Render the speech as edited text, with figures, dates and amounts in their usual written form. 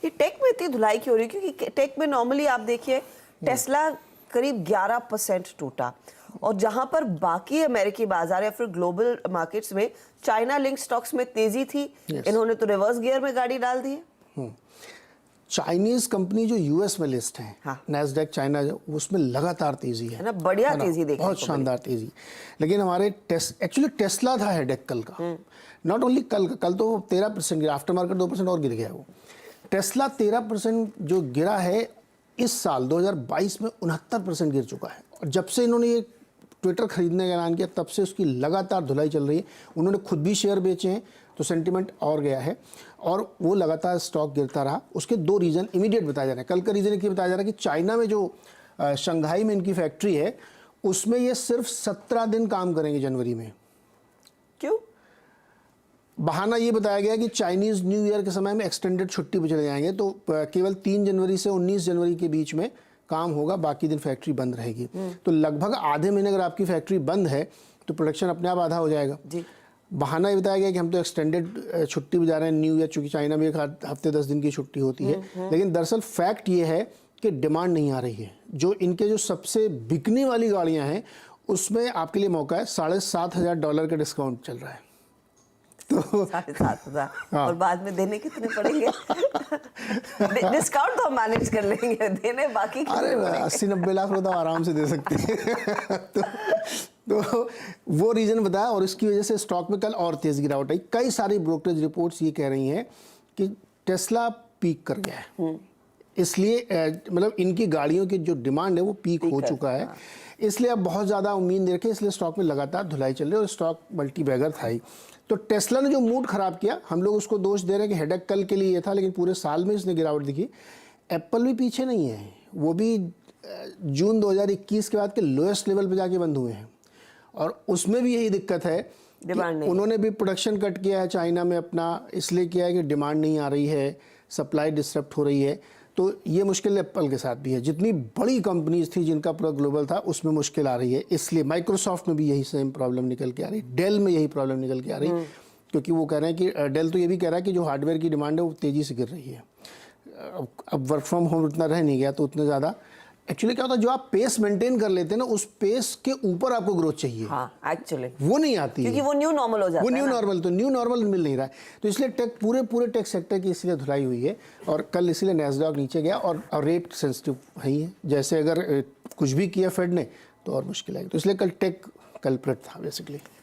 ये टेक में इतनी धुलाई क्यों हो रही है? क्योंकि टेक में नॉर्मली आप देखिए टेस्ला करीब 11% टूटा, और जहां पर बाकी अमेरिकी बाजार या फिर ग्लोबल मार्केट्स में चाइना लिंक स्टॉक्स में तेजी थी, इन्होंने तो रिवर्स गियर में गाड़ी डाल दी है। चाइनीज कंपनी जो यूएस में लिस्ट है, हाँ। नैस्डैक चाइना, उसमें लगातार तेजी है ना, बढ़िया तेजी देखने बहुत को शानदार तेजी। लेकिन हमारे एक्चुअली टेस्ला था हेडेक कल का, नॉट ओनली कल तो 13% गिरा, आफ्टर मार्केट 2% और गिर गया वो। टेस्ला 13% जो गिरा है इस साल 2022 में 69% गिर चुका है। और जब से इन्होंने ये ट्विटर खरीदने का ऐलान किया तब से उसकी लगातार धुलाई चल रही है। उन्होंने खुद भी शेयर बेचे हैं तो सेंटिमेंट और गया है, और वो लगातार स्टॉक गिरता रहा। उसके दो रीज़न इमीडिएट बताए जा रहे हैं। कल का रीज़न ये बताया जा रहा है कि चाइना में जो शंघाई में इनकी फैक्ट्री है उसमें ये सिर्फ 17 दिन काम करेंगे जनवरी में। क्यों? बहाना ये बताया गया कि चाइनीज़ न्यू ईयर के समय में एक्सटेंडेड छुट्टी पर चले जाएंगे, तो केवल 3 जनवरी से 19 जनवरी के बीच में काम होगा, बाकी दिन फैक्ट्री बंद रहेगी। तो लगभग आधे महीने अगर आपकी फैक्ट्री बंद है तो प्रोडक्शन अपने आप आधा हो जाएगा जी। बहाना ये बताया गया कि हम तो एक्सटेंडेड छुट्टी पर जा रहे हैं न्यू ईयर, चूँकि चाइना में एक हफ्ते 10 दिन की छुट्टी होती है। लेकिन दरअसल फैक्ट ये है कि डिमांड नहीं आ रही है। जो इनके जो सबसे बिकने वाली गाड़ियाँ हैं उसमें आपके लिए मौका है, $7,500 का डिस्काउंट चल रहा है। तो 7,500 और बाद में देने कितने पड़ेंगे? डिस्काउंट तो हम मैनेज कर लेंगे, देने बाकी अरे 80-90 लाख रुपए तो आराम से दे सकते हैं। तो वो रीज़न बताया, और इसकी वजह से स्टॉक में कल और तेज़ गिरावट आई। कई सारी ब्रोकरेज रिपोर्ट्स ये कह रही हैं कि टेस्ला पीक कर गया है, इसलिए मतलब इनकी गाड़ियों की जो डिमांड है वो पीक हो चुका है। हाँ। इसलिए अब बहुत ज़्यादा उम्मीद दे रखे, इसलिए स्टॉक में लगातार धुलाई चल रही है, और स्टॉक मल्टी बैगर था ही। तो टेस्ला ने जो मूड ख़राब किया, हम लोग उसको दोष दे रहे हैं कि हेडेक कल के लिए ये था, लेकिन पूरे साल में इसने गिरावट दिखी। एप्पल भी पीछे नहीं है, वो भी जून 2021 के बाद के लोएस्ट लेवल पे जाके बंद हुए हैं, और उसमें भी यही दिक्कत है कि उन्होंने भी प्रोडक्शन कट किया है चाइना में अपना, इसलिए किया है कि डिमांड नहीं आ रही है, सप्लाई डिस्टर्ब हो रही है। तो ये मुश्किल एप्पल के साथ भी है। जितनी बड़ी कंपनीज थी जिनका पूरा ग्लोबल था उसमें मुश्किल आ रही है, इसलिए माइक्रोसॉफ्ट में भी यही सेम प्रॉब्लम निकल के आ रही है, डेल में यही प्रॉब्लम निकल के आ रही है। क्योंकि वो कह रहे हैं कि डेल तो ये भी कह रहा है कि जो हार्डवेयर की डिमांड है वो तेज़ी से गिर रही है। अब वर्क फ्रॉम होम उतना रह नहीं गया तो उतने ज़्यादा एक्चुअली क्या होता है, जो आप पेस मेंटेन कर लेते हैं ना, उस पेस के ऊपर आपको ग्रोथ चाहिए। हाँ, एक्चुअली वो नहीं आती क्योंकि वो न्यू नॉर्मल हो जाता है। वो न्यू नॉर्मल, तो न्यू नॉर्मल मिल नहीं रहा है। तो इसलिए टेक पूरे टेक सेक्टर की इसलिए धुलाई हुई है, और कल इसलिए नैस्डैक नीचे गया, और रेट सेंसिटिव है ही है। जैसे अगर कुछ भी किया फेड ने तो और मुश्किल आएगी, तो इसलिए कल टेक कल्प्रिट था बेसिकली।